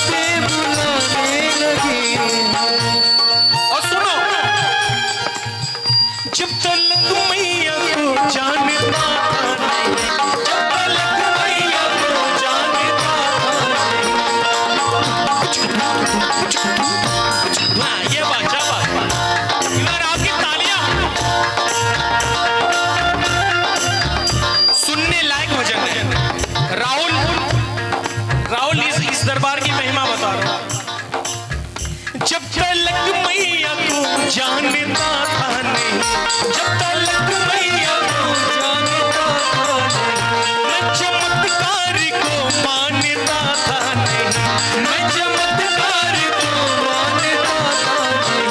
पे बुलाने लगी। और सुनो, जब तलक मैया को जानता नहीं, जब तलक मैया को जानता नहीं। ये बात क्या बात, यार आपकी तालियां सुनने लायक भजन है। राहुल इस दरबार की महिमा बता रहा हूं। जब तलक मैया को जानता था नहीं, जब तलक मैया को जानता था नहीं, मैं चमत्कार को मानता था नहीं, मैं चमत्कार को मानता था नहीं।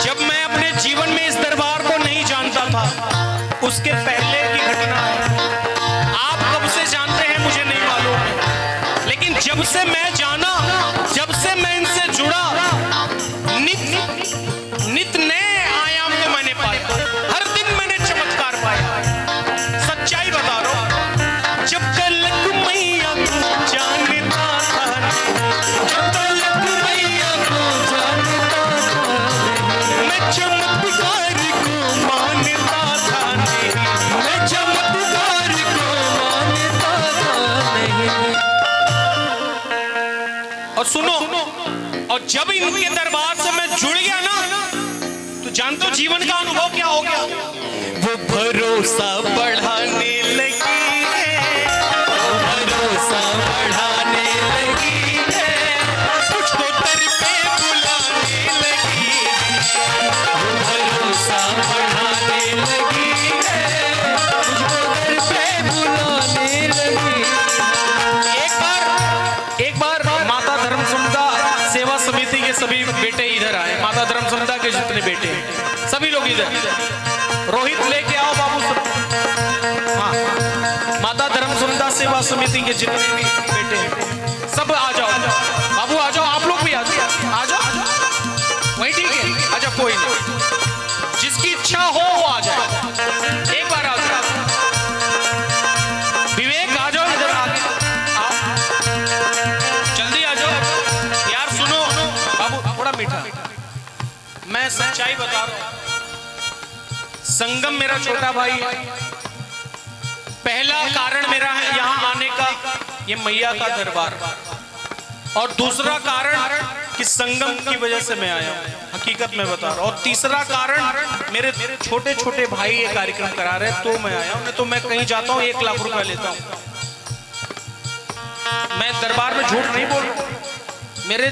जब मैं अपने जीवन में इस दरबार को नहीं जानता था, उसके पहले की घटना है। आप कब से जानते हैं मुझे नहीं मालूम है, लेकिन जब से मैं जाना, जब से मैं इनसे जुड़ा, नित नए आयाम को मैंने पाया। हर दिन मैंने चमत्कार पाया। सच्चाई बता रहा हूं। जब तलक मैया को जानता था, जब तलक मैया को जानता था, मैं चमत्कार को मानता था नहीं, मैं चमत्कार को मानता था नहीं। और सुनो, और जब इनके दरबार से मैं जुड़ गया ना, तो जानते हो जीवन का अनुभव क्या हो गया? वो भरोसा बढ़ाने लगी है, वो भरोसा बढ़ाने लगी है, मुझको दर पे बुलाने लगी है, वो भरोसा बढ़ाने लगी है, मुझको दर पे बुलाने लगी। एक बार माता धर्म समता सेवा समिति के सभी बेटे इधर आए। माता धर्म समता के जितने बेटे हैं सभी लोग इधर। रोहित लेके आओ बाबू सब। हाँ, माता धर्म समता सेवा समिति के जितने भी बेटे हैं सब आ जाओ। बाबू आ जाओ, आप लोग भी आ जाओ, आ जाओ। वही ठीक है, अच्छा कोई नहीं, जिसकी इच्छा हो वो आ जाए। एक बार आ जाओ। विवेक आ जाओ इधर, आगे आओ, जल्दी आ जाओ यार। सुनो बाबू, थोड़ा मीठा। मैं सच्चाई बता रहा हूं, संगम मेरा छोटा भाई है। पहला कारण मेरा है यहां आने का, ये मैया का दरबार, और दूसरा कारण कि संगम की वजह से मैं आया हूं, हकीकत में बता रहा हूं। और तीसरा कारण मेरे छोटे छोटे भाई ये कार्यक्रम करा रहे तो मैं आया हूं। नहीं तो मैं कहीं जाता हूं 1 लाख रुपया लेता हूं। मैं दरबार में झूठ नहीं बोल रहा। मेरे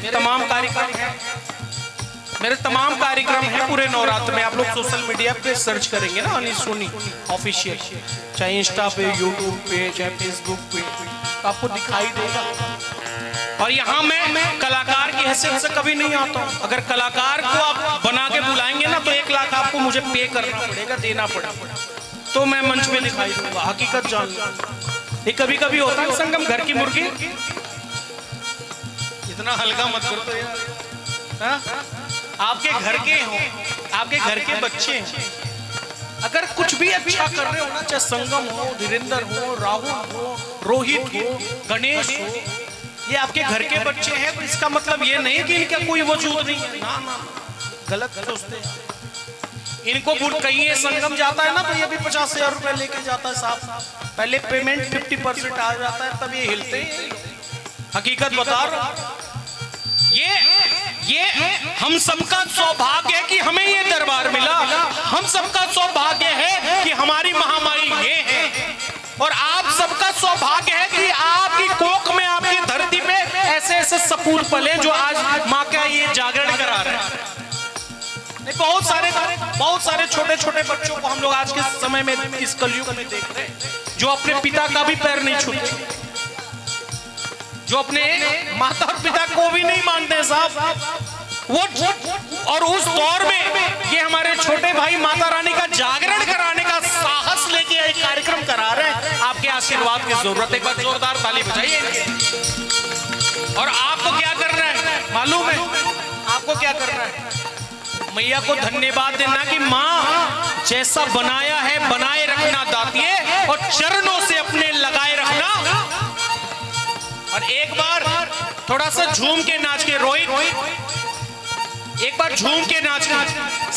तमाम कार्यक्रम हैं पूरे नवरात्र में। आप लोग सोशल मीडिया पे सर्च करेंगे ना, अनिल सोनी ऑफिशियल, चाहे इंस्टा पे, यूट्यूब पे, चाहे फेसबुक पे, तो आपको दिखाई देगा। और यहाँ मैं कलाकार की हैसियत से कभी नहीं आता हूँ। अगर कलाकार को आप बना के बुलाएंगे ना, तो 1 लाख आपको मुझे पे करना पड़ेगा, देना पड़ेगा, तो मैं मंच में दिखाई दूंगा। हकीकत जान लो। ये कभी कभी होता है संगम, घर की मुर्गी। इतना हल्का मत करो तो यार। आपके घर के हो, आपके घर के बच्चे हैं, अगर कुछ भी अच्छा कर रहे हो ना, चाहे संगम हो, धीरेन्द्र हो, राहुल हो, रोहित हो, गणेश हो, ये आपके घर के बच्चे हैं, तो इसका मतलब ये नहीं कि इनका कोई वजूद नहीं है। ना ना, गलत सोचते हैं। इनको कहिए संगम जाता है ना, तो ये भी 50,000 रुपए लेके जाता है साहब। पहले पेमेंट 50% आ जाता है, तब ये हिलते हैं। हकीकत बता रहा हूं। ये हम सबका सौभाग्य है कि हमें ये दरबार मिला। हम सबका सौभाग्य है कि हमारी महामाई ये है, और आप सबका सौभाग्य है कि आपकी कोख में, आपकी धरती पे ऐसे ऐसे सपूत पले जो आज माँ का ये जागरण करा रहे हैं। बहुत सारे छोटे छोटे बच्चों को हम लोग आज के समय में इस कलयुग में देख रहे हैं, जो अपने पिता का भी पैर नहीं छूते, जो अपने माता और पिता को भी नहीं मानते साहब। वो और उस दौर में ये हमारे छोटे भाई माता रानी का जागरण कराने का साहस लेके एक कार्यक्रम करा रहे हैं। आपके आशीर्वाद की जरूरत है। एक बार जोरदार ताली बजाइए। और आपको क्या करना है मालूम है? आपको क्या करना है? मैया को धन्यवाद देना कि माँ जैसा बनाया है बनाए रखना दातिये, और चरणों से अपने लगाए रखना। और एक बार थोड़ा सा झूम के नाच के रोहित, एक बार झूम के नाच के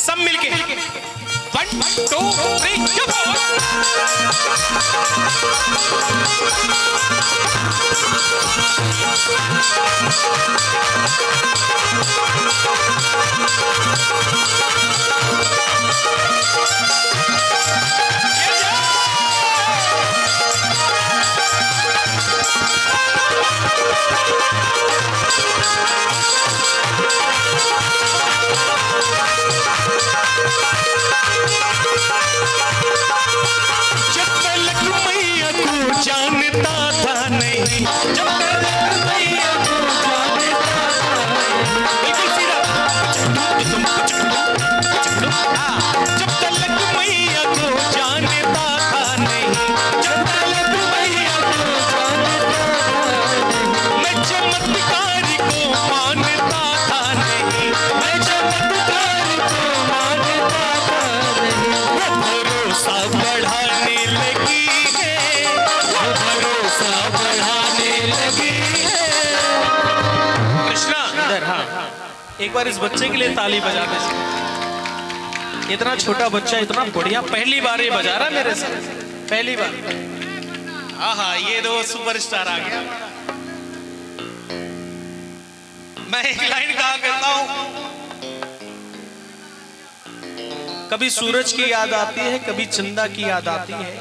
सब मिलके 1 2 3 जानता था नहीं, जब तक मैया को जानता था, बिल्कुल सीधा, जब तक मैया को जानता था नहीं, जब तक मैया को जानता था, मैं चमत्कार को मानता था नहीं, मैं चमत्कार को मानता था नहीं, वो भरोसा बढ़ाने लगी, कृष्णा इधर। हाँ, एक बार इस बच्चे के लिए ताली बजा दे। इतना छोटा बच्चा इतना बढ़िया, पहली बार ये बजा रहा मेरे साथ, पहली बार। हाँ, ये दो सुपरस्टार आ गया। मैं एक लाइन कहा करता हूं, कभी सूरज की याद आती है, कभी चंदा की याद आती है,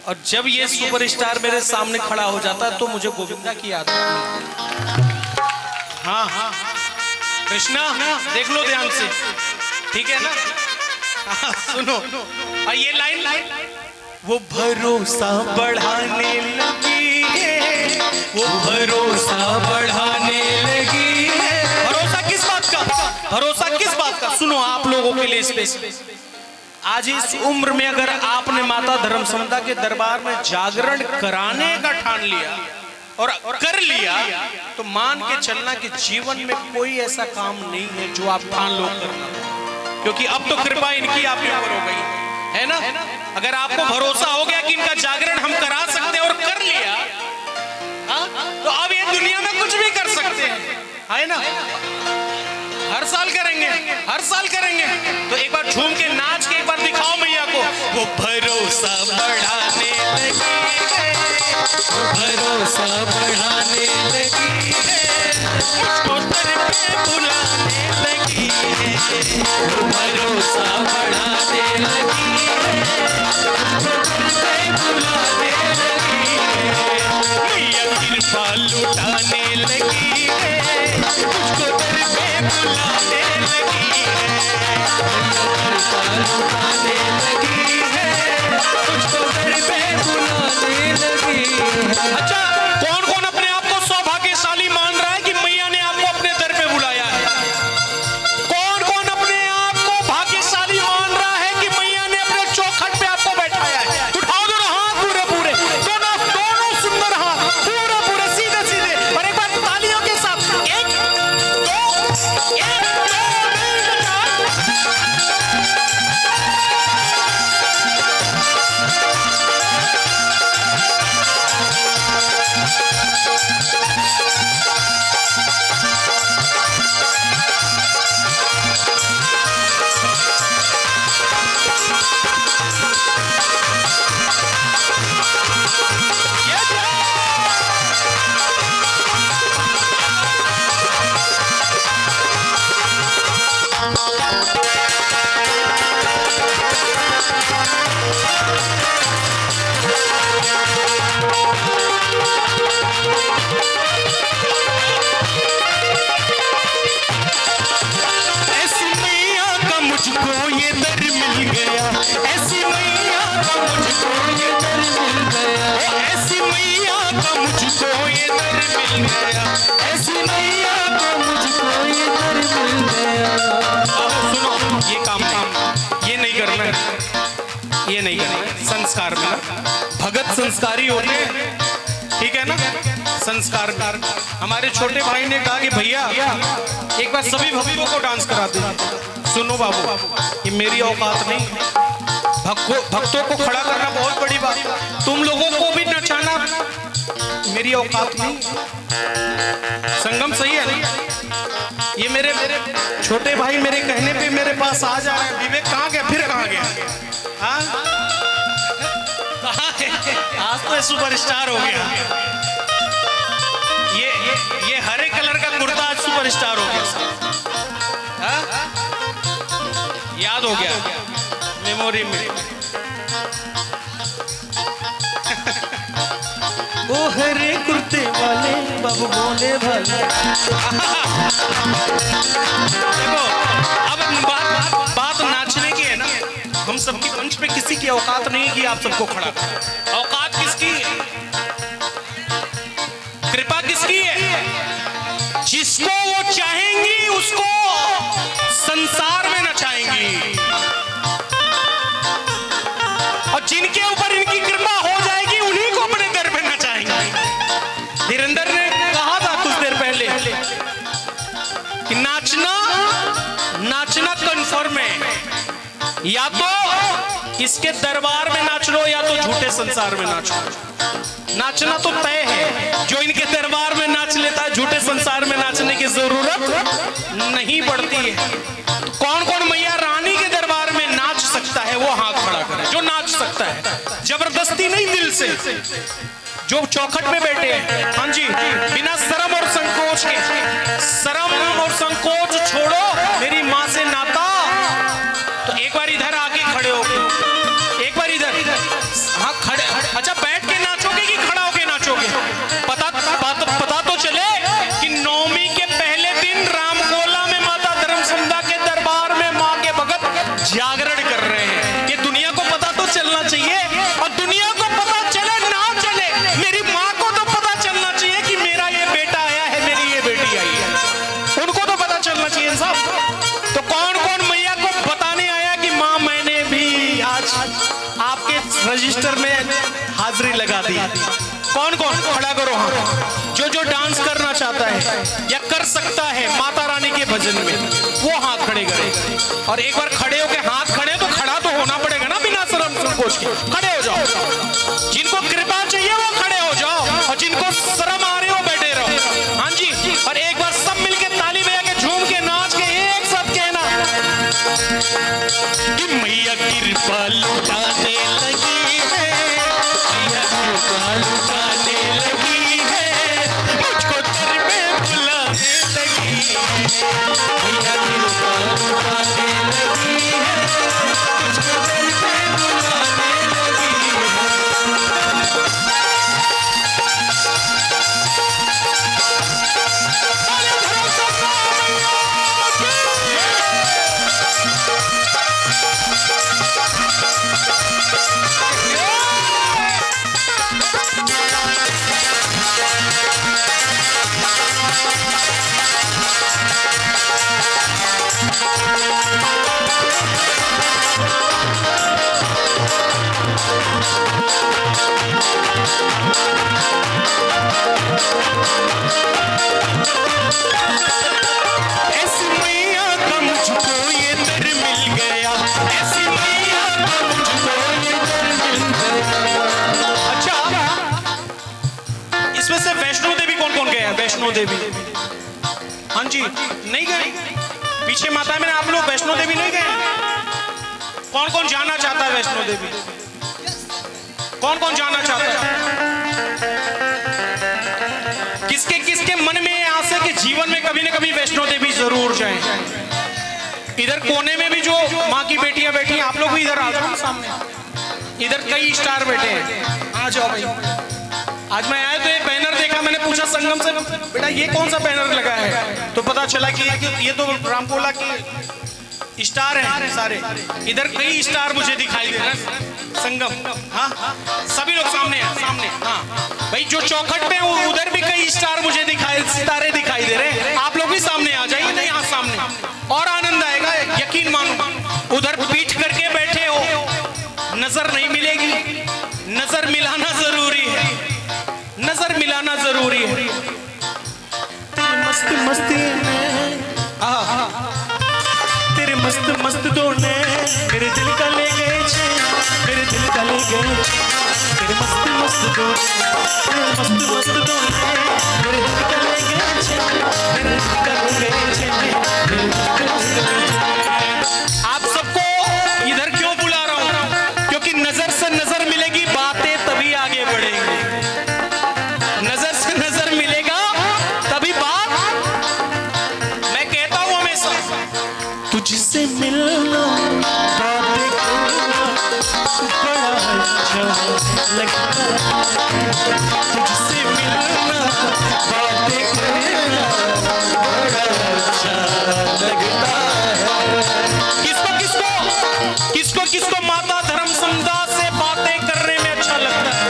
और जब ये सुपरस्टार मेरे सामने खड़ा हो जाता है तो मुझे गोविंदा की याद आती है। हाँ, कृष्णा देख लो ध्यान से, ठीक है ना? हाँ, सुनो, और ये लाइन, वो भरोसा बढ़ाने लगी है, वो भरोसा बढ़ाने लगी है। भरोसा किस बात का? भरोसा किस बात का? सुनो, आप लोगों के लिए स्पेशल, आज इस उम्र में अगर आपने माता धर्मसंध्या के दरबार में जागरण कराने का ठान लिया और कर लिया, तो मान के चलना कि जीवन में कोई ऐसा काम नहीं है जो आप ठान लो करना, क्योंकि अब तो कृपा इनकी आपके ऊपर हो गई है ना। अगर आपको भरोसा हो गया कि इनका जागरण हम करा सकते हैं और कर लिया, तो अब ये दुनिया में कुछ भी कर सकते हैं, है ना? हर साल करेंगे, हर साल करेंगे। तो एक बार झूम के नाच के एक बार दिखाओ मैया को। वो भरोसा बढ़ाने लगी है, वो भरोसा बढ़ाने लगी है, मुझको दर पे बुलाने लगी है, वो भरोसा बढ़ाने लगी है, मुझको दर पे बुलाने लगी है, मैया कृपा लुटाने लगी है, मुझको दर पे बुलाने लगी है, कृपा लुटाने लगी है, मुझको दर पे बुलाने लगी है। अच्छा, कौन कौन अपने आप को सौभाग्यशाली मान रहा है कि मैया ने आपको अपने दर पे बुलाया है? कौन कौन अपने आप को भाग्यशाली मान रहा है कि मैया ने अपने चौखट पे आपको बैठाया है? उठाओ दोनों हाथ, पूरे पूरे दोनों सुंदर हाथ, पूरे पूरे सीधे सीधे, और एक बार तालियों के साथ 1 2 1 ये नहीं करना। संस्कार में भगत संस्कारी होते हैं, ठीक है ना? संस्कार में हमारे छोटे भाई ने कहा कि भैया एक बार सभी भक्तों को डांस करा दो। सुनो बाबू, ये मेरी औकात नहीं, भक्तों को खड़ा करना बहुत बड़ी बात, तुम लोगों को भी नचाना मेरी औकात नहीं। संगम सही है नहीं? ये मेरे छोटे भाई मेरे कहने पे मेरे पास आ जा रहे हैं। विवेक कहाँ गया, फिर कहाँ गया? हाँ आज तो सुपरस्टार हो गया। ये हरे कलर का कुर्ता आज सुपरस्टार हो गया। हाँ? याद हो गया मेमोरी में। ओ हरे कुर्ते वाले बाबू बोले भले। देखो अब बात नाचने की है ना। हम सबकी मंच पे किसी की औकात नहीं कि आप सबको खड़ा करें। औकात किसकी है? कृपा किसकी है? जिसको वो चाहेंगी उसको संसार में नचाएंगी, और जिनके ऊपर इनकी कृपा हो जाएगी उन्हीं को अपने दर पे नचाएंगे। धीरेंद्र ने कहा था कुछ देर पहले कि नाचना कन्फर्म है, या तो इसके दरबार में नाच लो या तो झूठे संसार में नाच लो। नाचना तो तय है। जो इनके दरबार में नाच लेता है झूठे संसार में नाचने की जरूरत नहीं पड़ती है। तो कौन कौन मैया रानी के दरबार में नाच सकता है वो हाथ खड़ा करे। जो नाच सकता है जबरदस्ती नहीं, दिल से। जो चौखट में बैठे हैं, हाँ जी, बिना शर्म और संकोच के। शर्म और संकोच छोड़ो, मेरी माँ से नाता। तो एक बार इधर आके खड़े हो, एक बार इधर। हाँ खड़े। अच्छा बैठ के नाचोगे कि खड़ा होके नाचोगे? पता तो चले कि नवमी के पहले दिन रामकोला में माता धर्मसंध्या के दरबार में माँ के भगत जागरण कर रहे हैं। ये दुनिया को पता तो चलना चाहिए। और दुनिया को पता चले ना चले, मेरी माँ को तो पता चलना चाहिए कि मेरा ये बेटा आया है, मेरी ये बेटी आई है। उनको तो पता चलना चाहिए साहब। तो कौन कौन मैया को बताने आया कि माँ मैंने भी आज आपके रजिस्टर में हाजिरी लगा दी? कौन कौन खड़ा करो हाथ। जो डांस करना चाहता है या कर सकता है माता रानी के भजन में, वो हाथ खड़े करे। और एक बार खड़े होके हाथ खड़े, तो खड़ा तो होना पड़ेगा ना बिना शर्म संकोच के। खड़े हो जाओ। जिनको कृपा चाहिए वो खड़े हो जाओ, और जिनको शर्म आ रही हो बैठे रहो। हाँ जी। और एक बार सब मिलके ताली बजा के झूम के नाच के एक साथ कहना कि मैया कृपा लुटाने लगी है, मैया कृपा लुटाने लगी है, मुझको दर में बुलाने लगी है। मैया कृपा लुटाने लगी है, मुझको दर में बुलाने लगी है। ऐसी मैया का मुझको ये दर मिल गया, ऐसी मैया का मुझको ये दर मिल गया। अच्छा इसमें से वैष्णो देवी कौन कौन गया? वैष्णो देवी, हाँ जी, नहीं गए? पीछे माता में आप लोग वैष्णो देवी नहीं गए? कौन कौन जाना चाहता है वैष्णो देवी? कौन कौन जाना चाहता है? किसके किसके मन में आशा कि जीवन में कभी न कभी वैष्णो देवी जरूर जाएं? इधर कोने में भी जो माँ की बेटियां बैठी हैं, आप लोग भी इधर आ जाओ सामने। इधर कई स्टार बैठे हैं, आ जाओ भाई। आज मैं आया तो ये बैनर देखा, मैंने पूछा संगम से, बेटा ये कौन सा बैनर लगा है? तो पता चला कि ये तो रामकोला के स्टार हैं सारे। इधर कई स्टार मुझे दिखाई दे रहे हैं। संगम, हाँ सभी लोग सामने हैं, सामने। हाँ भाई जो चौखट पे हैं उधर भी कई स्टार मुझे सितारे दिखाई दे रहे हैं। आप लोग भी सामने आ जाइए ना, यहाँ सामने और आनंद आएगा, यकीन मानो। उधर पीठ करके बैठे हो, नजर नहीं मिलेगी। नजर मिलाना जरूरी है, नजर मिलाना जरूरी है। तेरी मस्त मस्ती में, तेरे मस्त मस्त दौड़ने मेरे दिल का ले गए, मेरे दिल का ले गए। तेरे मस्त मस्त दौड़ने, मस्त मस्त लगता है, तुझसे मिलना बातें करना बड़ा अच्छा लगता है। किसको किसको किसको किसको माता धर्मसंध्या से बातें करने में अच्छा लगता है?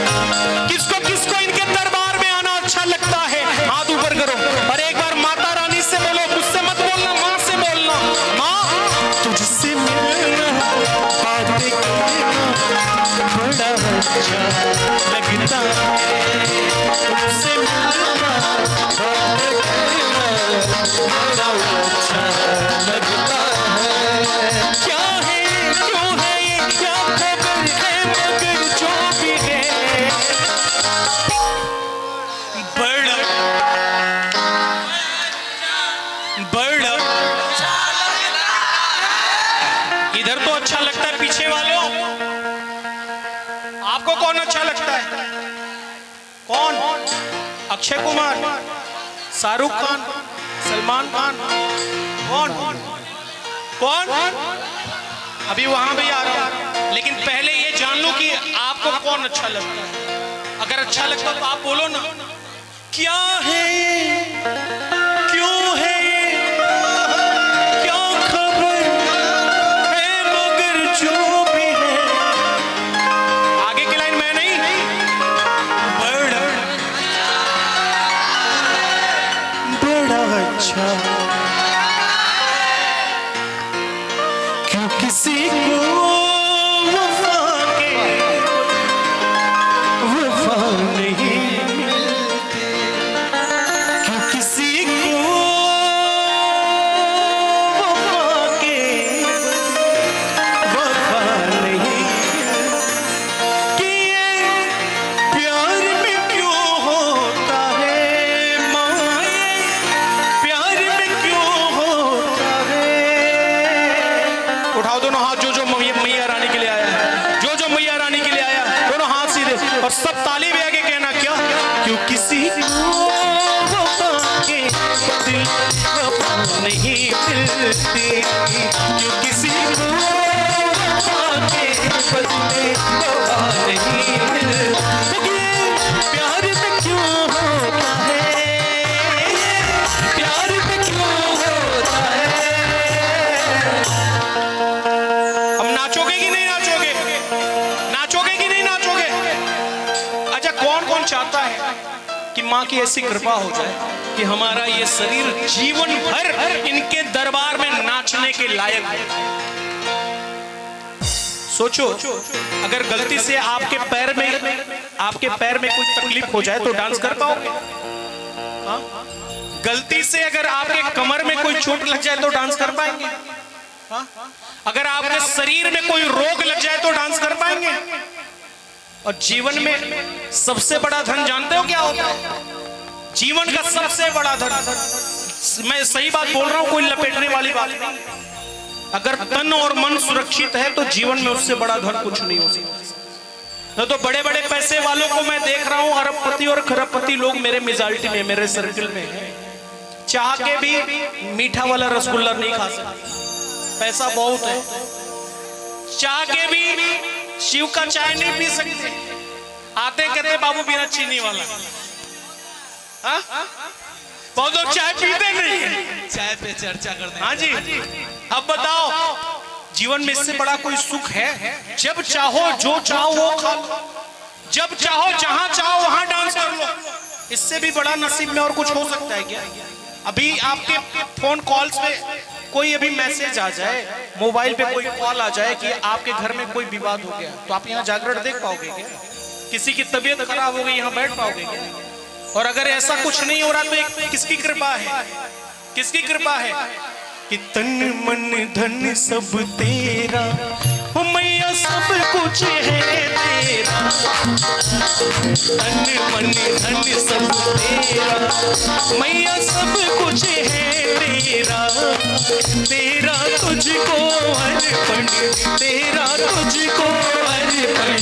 किसको किसको इनके दरबार में आना अच्छा लगता है? हाथ ऊपर करो और एक बार माता रानी से बोलो, मुझसे मत बोलना, माँ से बोलना। माँ, तुझसे मिलना बातें करना बड़ा अच्छा लगता है, तुझसे मिलना बातें करना बड़ा अच्छा लगता है। क्या है क्यों है ये क्या खबर है, मगर जो भी है बड़ा बड़ा इधर तो अच्छा लगता है। पीछे वालों, आपको कौन अच्छा लगता है? कौन? अक्षय कुमार, शाहरुख खान, सलमान खान, कौन कौन? अभी वहां भी आ रहा हूं, लेकिन पहले ये जान लो कि आपको कौन अच्छा लगता है। अगर अच्छा लगता तो आप बोलो ना। क्या है क्यों है क्या खबर है, मगर जो भी है। आगे की लाइन मैं नहीं, बड़ा बड़ा अच्छा क्यों किसी को वफा के वफा नहीं मिलती, क्यों किसी को वफा के वफा नहीं कि ये प्यार में क्यों होता है माए, प्यार में क्यों होता है। उठाओ दोनों हाथ, जो मैया रानी के लिए आया है, जो मैया रानी के लिए आया, दोनों हाथ सीधे और सब ताली में आगे कहना। क्या? क्यों किसी को वफा के बदले वफा नहीं मिलती, क्यों किसी को वफा के बदले वफा नहीं मिलती, ये प्यार में क्यों होता है, प्यार में क्यों होता है। हम नाचोगे कि नहीं नाचोगे? नाचोगे कि नहीं नाचोगे? अच्छा, कौन कौन चाहता है कि माँ की ऐसी कृपा हो जाए कि हमारा ये शरीर जीवन भर इनके दरबार में नाचने के लायक है? सोचो, अगर गलती से आपके पैर में कोई तकलीफ हो जाए तो डांस कर पाओगे? हाँ? गलती से अगर आपके कमर में कोई चोट लग जाए तो डांस कर पाएंगे? हाँ? अगर आपके शरीर में कोई रोग लग जाए तो डांस कर पाएंगे? और जीवन में सबसे बड़ा धन जानते हो क्या होता है? जीवन का सबसे बड़ा धन, मैं सही बात बोल रहा हूं, कोई लपेटने वाली बात नहीं। अगर तन और मन सुरक्षित है तो जीवन में उससे बड़ा धन कुछ नहीं हो सकता। तो बड़े बड़े पैसे वालों को मैं देख रहा हूं, अरबपति और खरबपति लोग मेरे मेजॉरिटी में, मेरे सर्कल में है, चाह के भी मीठा वाला रसगुल्ला नहीं खा सकते, पैसा बहुत है। चाह के भी शिव का चाय नहीं पी सकते, आते कहते बाबू बिना चीनी वाला। हाँ? बहुत लोग चाय पीते नहीं है, चाय पे चर्चा करते हैं। हाँ जी, अब बताओ जीवन में इससे बड़ा कोई सुख है? जब चाहो जो चाहो वो खा लो, जब चाहो जहां चाहो वहां डांस कर लो। इससे भी बड़ा नसीब में और कुछ हो सकता है क्या? अभी आपके फोन कॉल्स में कोई अभी मैसेज आ जाए, मोबाइल पे कोई कॉल आ जाए कि आपके घर में कोई विवाद हो गया, तो आप यहाँ जागरण देख पाओगे क्या? किसी की तबीयत खराब हो गई, यहाँ बैठ पाओगे क्या? और अगर ऐसा कुछ नहीं हो रहा तो एक किसकी कृपा है? किसकी कृपा है? कि तन मन धन सब तेरा, ओ मैया सब कुछ है तेरा, तन मन धन सब तेरा, मैया सब कुछ है तेरा, तेरा तुझको अर्पण, तेरा तुझको अर्पण,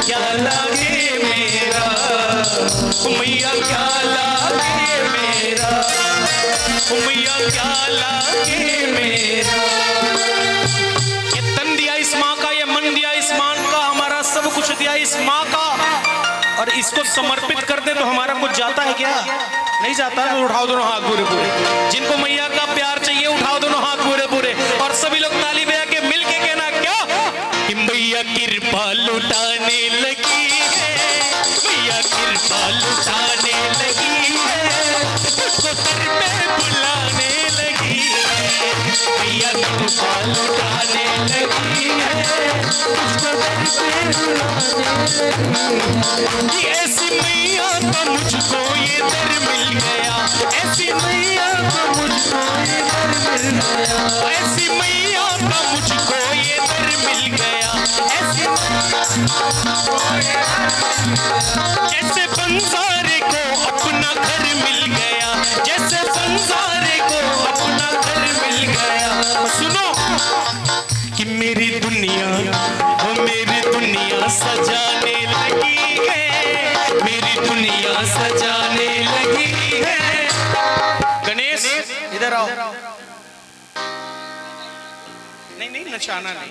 क्या लागे मेरा, ओ मैया क्या लागे मेरा, ओ मैया क्या लागे मेरा। ये तन दिया इस माँ का, ये मन दिया इस मान का, हमारा सब कुछ दिया इस माँ का और इसको समर्पित कर दे तो हमारा कुछ जाता है क्या? नहीं जाता है। तो उठाओ दोनों हाथ पूरे पूरे, जिनको मैया का प्यार चाहिए उठाओ दोनों हाथ पूरे पूरे, और सभी लोग ताली बजा के मिल के कहना क्या कि मैया कृपा लुटाने लगी है, मैया कृपा लुटाने लगी है, उसको दर पे बुलाने लगी है, मैया कृपा लुटाने लगी है, उसको दर पे बुलाने लगी है। ऐसी मैया का मुझको ये दर मिल गया, ऐसी मैया का मुझको ये दर मिल गया, ऐसी मैया का मुझको ये दर मिल गया, ऐसी जैसे बंजारे को अपना घर मिल गया, जैसे बंजारे को अपना घर मिल गया। सुनो कि मेरी दुनिया वो मेरी दुनिया सजाने लगी है, मेरी दुनिया सजाने लगी है। गणेश इधर आओ। नहीं नहीं नचाना नहीं,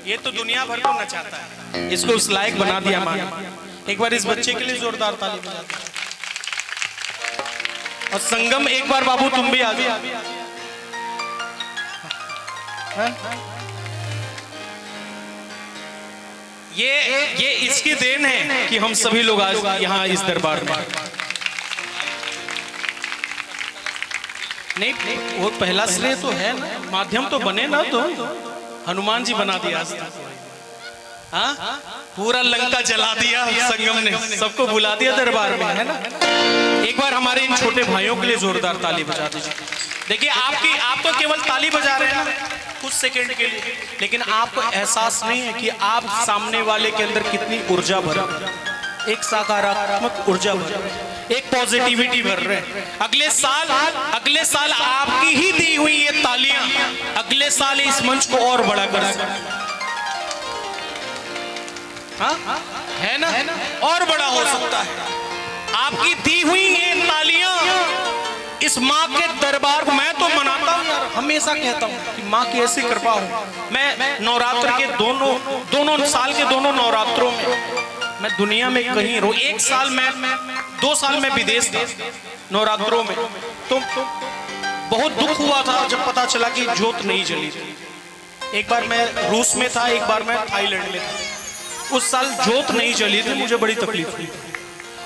ये तो दुनिया भर को नचाता है, इसको उस लायक बना दिया माँ। एक बार इस बच्चे के लिए जोरदार ताली बजा दो। और संगम एक बार बाबू तुम भी आ गए। ये इसकी देन है कि हम सभी लोग आज यहाँ इस दरबार में। नहीं वो पहला श्रेय तो है ना, माध्यम तो बने ना, तो हनुमान जी बना दिया आज तक। हाँ पूरा लंका जला दिया संगम ने, सबको बुला दिया दरबार में, है ना। एक बार हमारे इन छोटे भाइयों के लिए जोरदार ताली बजा दीजिए। देखिए आप तो केवल ताली बजा रहे हैं ना कुछ सेकंड के लिए, लेकिन आपको एहसास नहीं है कि आप सामने वाले के अंदर कितनी ऊर्जा भर, एक सकारात्मक ऊर्जा भर, एक पॉजिटिविटी भर रहे हैं। अगले साल आपकी ही दी हुई ये तालियां अगले साल इस मंच को और बड़ा कर सकते, हाँ है ना, और बड़ा हो सकता है। आपकी दी हुई ये तालियां इस माँ के दरबार को, मैं तो मनाता हूँ यार, हमेशा कहता हूँ कि माँ की ऐसी कृपा हो। मैं नवरात्र के दोनों साल के दोनों नवरात्रों में मैं दुनिया में कहीं रहूं, एक साल में 2 साल में विदेश था नवरात्रों में, तो बहुत दुख हुआ था जब पता चला कि ज्योत नहीं जली थी। एक बार मैं रूस में था, एक बार मैं थाईलैंड में था। उस साल ज्योत नहीं जली थी, मुझे बड़ी तकलीफ हुई।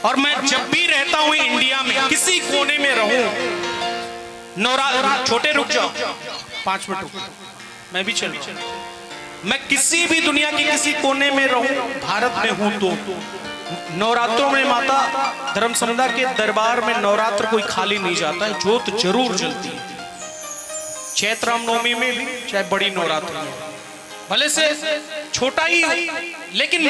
और मैं जब भी रहता हूँ इंडिया में किसी कोने में रहूं, नवरात्र छोटे रुक जाओ 5 मिनट, मैं भी चलूं, मैं किसी भी दुनिया के किसी कोने में रहूं, भारत में हूं तो नवरात्रों में माता धर्मसंधा के दरबार में नवरात्र कोई खाली नहीं जाता है, ज्योत जरूर जलती है। चैत्र रामनवमी में भी, चाहे बड़ी नवरात्र में, भले से छोटा ही, लेकिन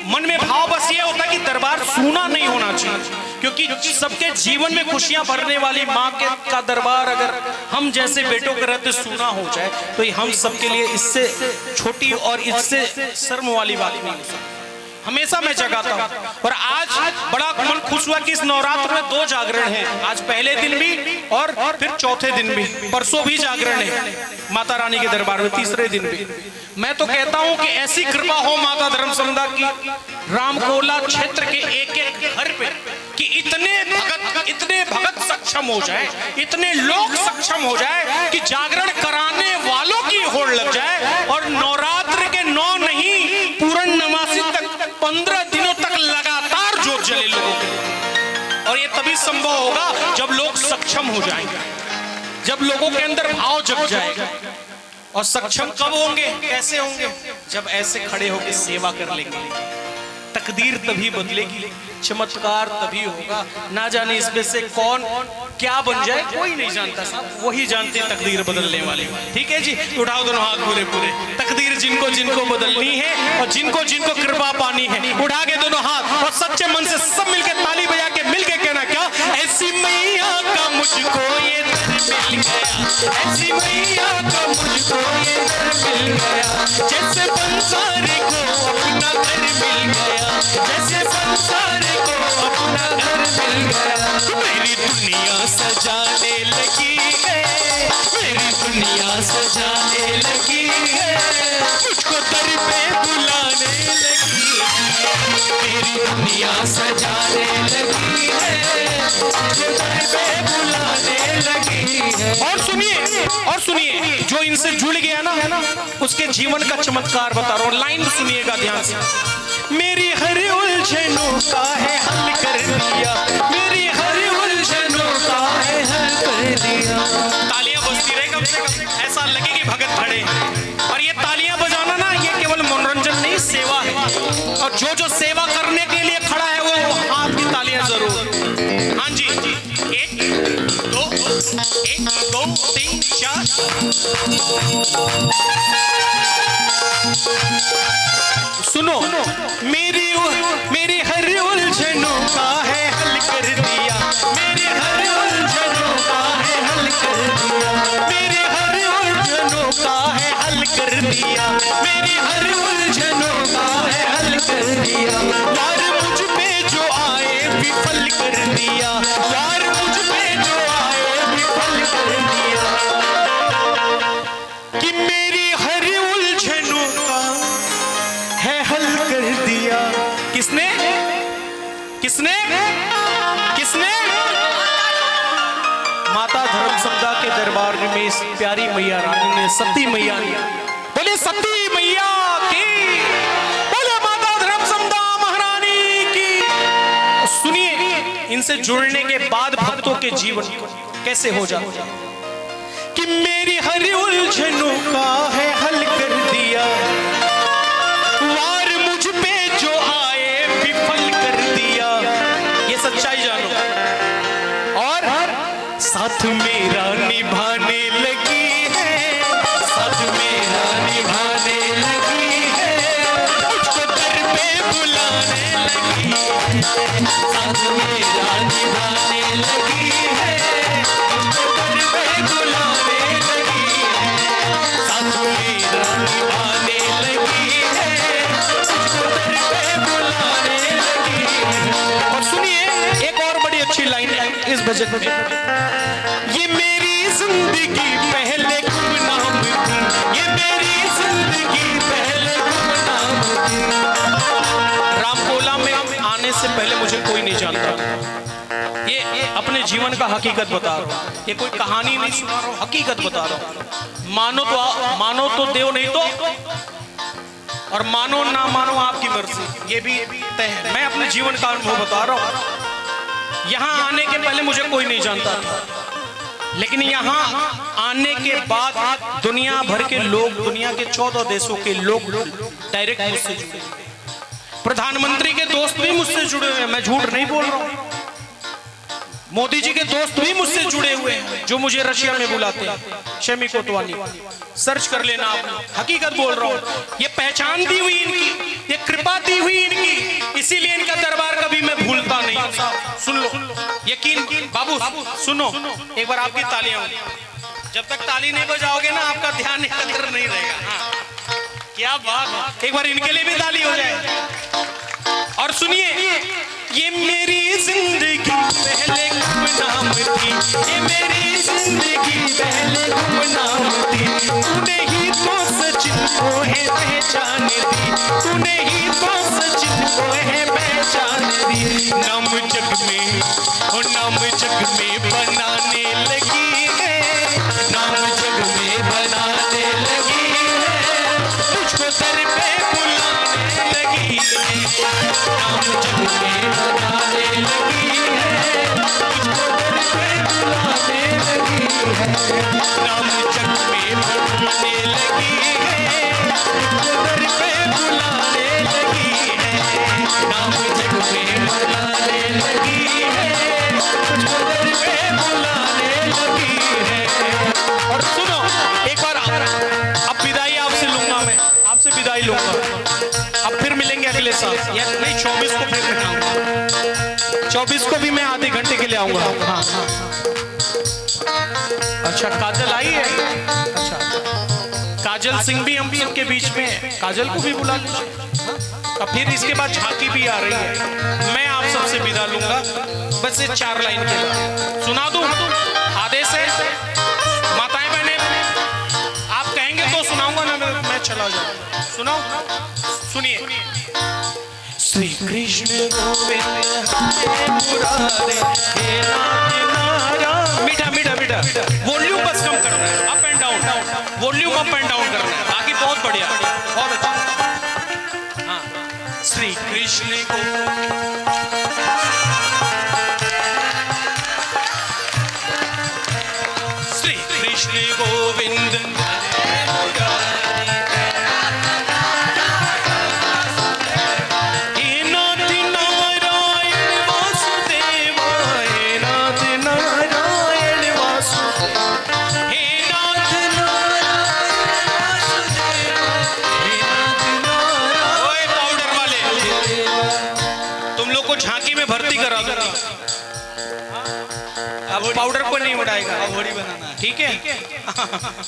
मन में भाव बस ये होता है कि दरबार सूना नहीं होना चाहिए, क्योंकि सबके जीवन में खुशियां भरने वाली माँ का दरबार अगर हम जैसे बेटों के रहते सूना हो जाए तो ये हम सबके लिए इससे छोटी और इससे शर्म वाली बात नहीं हो सकती। हमेशा मैं जगाता हूँ, और आज बड़ा मन खुश हुआ कि इस नवरात्र में 2 जागरण हैं, आज पहले दिन भी और फिर चौथे दिन भी, परसों भी जागरण है माता रानी के दरबार में, तीसरे दिन भी। मैं तो कहता हूं कि ऐसी कृपा हो माता धर्मसंधा की रामकोला क्षेत्र के एक घर पे कि इतने भगत सक्षम हो जाए, इतने लोग सक्षम हो जाए कि जागरण कराने वालों की होड़ लग जाए, और नवरात्र के 9 नहीं पूर्णमासी तक 15 दिनों तक लगातार ज्योत जले लोगों के। और ये तभी संभव होगा जब लोग सक्षम हो जाएंगे, जब लोगों के अंदर भाव जग जाएगा। और सक्षम कब होंगे, कैसे होंगे? जब ऐसे खड़े होकर सेवा कर लेंगे, तकदीर तभी बदलेगी, चमत्कार तभी होगा। ना जाने इसमें से कौन क्या बन जाए कोई नहीं जानता साहब, वही जानते तकदीर बदलने वाले। ठीक है जी, उठाओ दोनों हाथ पूरे पूरे। तकदीर जिनको जिनको बदलनी है और जिनको जिनको कृपा पानी है, उठा के दोनों हाथ और सच्चे मन से सब मिलकर ताली बजा के मिलके कहना क्या, ऐसी मैया का मुझको ये दर मिल गया, ऐसी मैया का मुझको ये दर मिल गया, जैसे बंसारी को अपना घर मिल गया, जैसे बंसारी को अपना घर मिल गया। मेरी दुनिया सजाने लगी है, मेरी दुनिया सजाने लगी है, मुझको दर पे बुलाने लगी है। मेरी दुनिया सजाने लगी है, मुझको दर पे बुलाने लगी है। और सुनिए, जो इनसे जुड़ गया ना उसके जीवन का चमत्कार बता रहा हूँ, लाइन सुनिएगा ध्यान से। मेरी हर उलझनों का है हल कर दिया, मेरी हर उलझनों का है हल कर दिया। तालियां बजती रहे कम से कम, ऐसा लगे कि भगत खड़े हैं। और ये तालियां बजाना ना ये केवल मनोरंजन नहीं, सेवा है। और जो सेवा करने के लिए खड़ा है वो हाथ की तालियां जरूर। हाँ जी, 1 2 3 4। सुनो, मेरी हर उलझनों का है हल कर दिया, मेरी हर उलझनों का है हल कर दिया, मेरी हर उलझनों का है हल कर दिया, मेरी हर उलझनों का है हल कर दिया। यार मुझ पे जो आए विफल कर दिया, यार मुझ पे जो आए विफल कर दिया। कि मेरी हर उलझनों का है हल कर दिया। किसने किसने किसने? माता धर्मसंधा के दरबार में इस प्यारी मैया रानी ने, सती मैया ने, बोले सती मैया की, बोले माता धर्मसंधा महारानी की। सुनिए, इनसे जुड़ने के बाद भक्तों के जीवन कैसे हो जाता है। कि मेरी हर उलझनों का है हल कर दिया, वार मुझ पे जो आए विफल कर दिया। ये सच्चाई जानो। और साथ मेरा निभाने लगी है, साथ मेरा निभाने लगी है, मुझको दर पे बुलाने लगी है। साथ मेरा निभाने लगी है, मुझको दर पे बुलाने लगी है। साथ मेरा निभाने लगी है, मुझको दर पे बुलाने लगी है। और सुनिए, एक और बड़ी अच्छी लाइन है इस भजन में। ये मेरी जिंदगी पहले गुमनाम थी, ये मेरी जिंदगी पहले गुमनाम थी। रामकोला में आने से पहले मुझे कोई नहीं जानता। ये अपने जीवन का हकीकत बता रहा हूँ, ये कोई कहानी नहीं सुना रहा हूँ, हकीकत बता रहा हूँ। मानो तो देव, नहीं तो, और मानो ना मानो आपकी मर्जी, ये भी तय है। मैं अपने जीवन का अनुभव बता रहा हूँ। यहाँ आने के पहले मुझे कोई नहीं जानता था, लेकिन यहाँ आने के बाद दुनिया भर के लोग, दुनिया के 14 देशों के लोग डायरेक्ट मुझसे जुड़े। प्रधानमंत्री के दोस्त भी मुझसे जुड़े हुए हैं, मैं झूठ नहीं बोल रहा हूँ। मोदी जी के दोस्त भी मुझसे जुड़े हुए हैं, जो मुझे रशिया में बुलाते हैं। शमी कोतवाली, सर्च कर लेना आप, हकीकत बोल रहा हूँ। ये पहचान दी हुई इनकी, ये कृपा दी हुई इनकी, इसीलिए इनका दरबार कभी मैं भूलता नहीं। सुन लो, यकीन बाबू सुनो, एक बार आपकी तालियां, जब तक ताली नहीं बजाओगे ना आपका ध्यान एकत्र नहीं रहेगा। हाँ, क्या बात, एक बार इनके लिए भी ताली हो जाए। और सुनिए, ये मेरी जिंदगी पहले गुमनाम थी, ये मेरी जिंदगी पहले गुमनाम थी। तूने ही तो सचिन को है पहचान दी, तूने ही तो सचिन को है पहचान दी। नाम जग में, और नाम जग में बनाने लगी है, नाम जग में बनाने लगी है, मुझको दर पे बुलाने लगी है। नाम जग में बनाने लगी है, मुझको दर पे बुलाने लगी है। नाम जग में बनाने लगी है, मुझको दर पे बुलाने लगी है। नाम जग में बनाने लगी है, मुझको दर पे बुलाने लगी है। और सुनो, एक बार अब विदाई आपसे लूंगा, मैं आपसे विदाई लूंगा। अब फिर मिलेंगे अगले साल, या नहीं 24 को फिर मैं आऊंगा। 24 को भी मैं आधे घंटे के लिए आऊंगा। हाँ हाँ, अच्छा काजल आई है, अच्छा काजल सिंह भी हम सबके बीच में है, काजल को भी बुला लीजिए। अब फिर इसके बाद झांकी भी आ रही है। मैं आप सबसे विदा लूंगा, बस ये 4 लाइन के बाद सुना दूं। आदेश है, माताएं सुनिए। श्री कृष्ण गोविंद हरे मुरारे हे नारायण। मीठा मीठा मीठा, वॉल्यूम बस कम करना है, up and down, volume up and down करना है, बाकी बहुत बढ़िया, बहुत अच्छा। हाँ, श्री कृष्ण को श्री गोविंद हे नाथ नारायण वासुदेव, हे नाथ नारायण वासुदेव, हे नाथ नारायण वासुदेव, हे नाथ नारायण। ओए पाउडर वाले, तुम लोग को झांकी में भर्ती करा दो। अब पाउडर को नहीं उड़ाएगा, अघोरी बनाना है, ठीक है?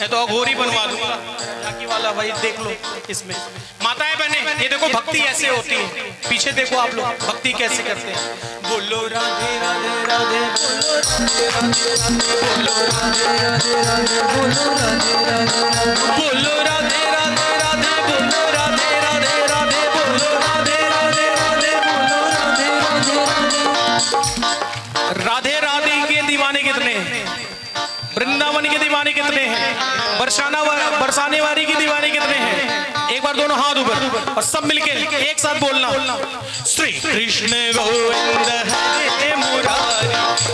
मैं तो अघोरी बनवा दूंगा। झांकी वाला भाई देख लो इसमें। माताएं बहने, ये देखो भक्ति ऐसे होती है। पीछे देखो आप लोग भक्ति कैसे करते हैं। बोलो राधे राधे राधे, बोलो राधे राधे राधे, बोलो राधे राधे राधे, बोलो राधे राधे राधे, बोलो राधे राधे राधे, बोलो राधे राधे राधे, बोलो राधे राधे राधे, बोलो राधे राधे राधे। राधे राधे के दीवाने कितने हैं? वृंदावन के दीवाने कितने हैं? बरसाने वाली की दीवाने कितने हैं? एक बार दोनों हाथ ऊपर और सब मिलके एक साथ बोलना। श्री कृष्ण गोविंद हरे मुरारी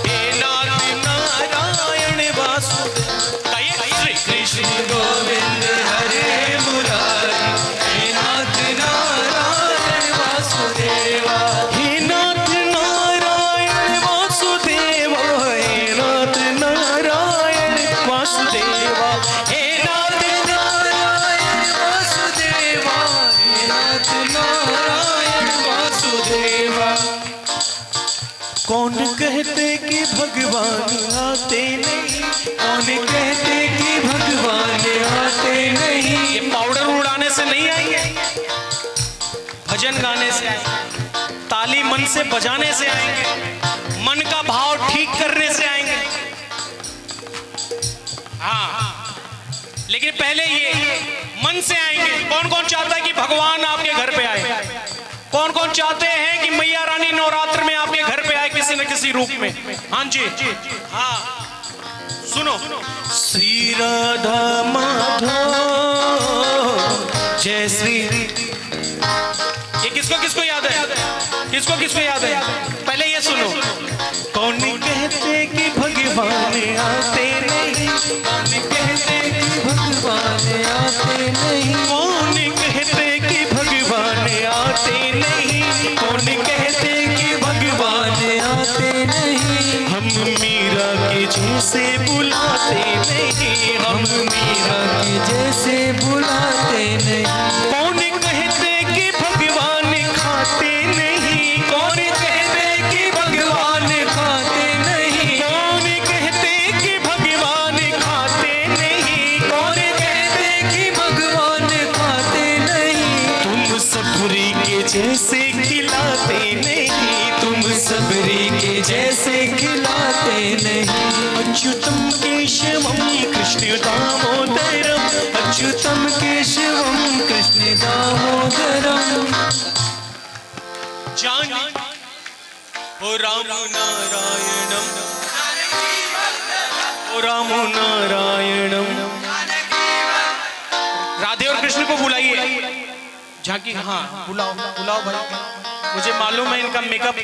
हे नाथ नारायण वासुदेव। श्री कृष्ण गोविंद हरे मुरारी हे नाथ नारायण वासुदेव, हे नाथ नारायण वासुदेव, हे नाथ नारायण वासुदेव, हे नाथ नारायण वासुदेव, हे नाथ नारायण वासुदेव। कौन कहते कि भगवान आते नहीं, कौन कहते कि भगवान आते नहीं। ये पाउडर उड़ाने से नहीं आएंगे, भजन गाने से आएंगे, ताली मन से बजाने से आएंगे, मन का भाव ठीक करने से आएंगे। हाँ, लेकिन पहले ये मन से आएंगे। कौन कौन चाहता है कि भगवान आपके घर पे आए? कौन कौन चाहते हैं कि मैया रानी नवरात्र में आपके घर पे आए किसी न किसी रूप में? हाँ जी, हाँ सुनो। श्री राधा माधव जय श्री। ये किसको किसको याद है? किसको किसको याद है? पहले ये सुनो। कौन कहते कि भगवान आते नहीं, कौन कहते कि भगवान आते नहीं, कौन कहते कि भगवान आते नहीं, कौन कहते कि भगवान आते नहीं। हम मीरा के जैसे बुलाते नहीं, हम मीरा के जैसे बुलाते नहीं। कौन कहते कि भगवान खाते नहीं, कौन कहते कि भगवान खाते नहीं, कौन कहते कि भगवान खाते नहीं, कौन कहते कि भगवान खाते नहीं। तुम सबरी के जैसे खिलाते नहीं, तुम सबरी के जैसे खिलाते नहीं। अच्युतम केशवम कृष्ण दामोदरम, अच्युतम केशवम कृष्ण दामोदरम। जान ओ राम नारायणम, ओ राम नारायणम। राधे और कृष्ण को बुलाइए। झांकी, हाँ बुलाओ बुलाओ भाई, मुझे मालूम है इनका मेकअप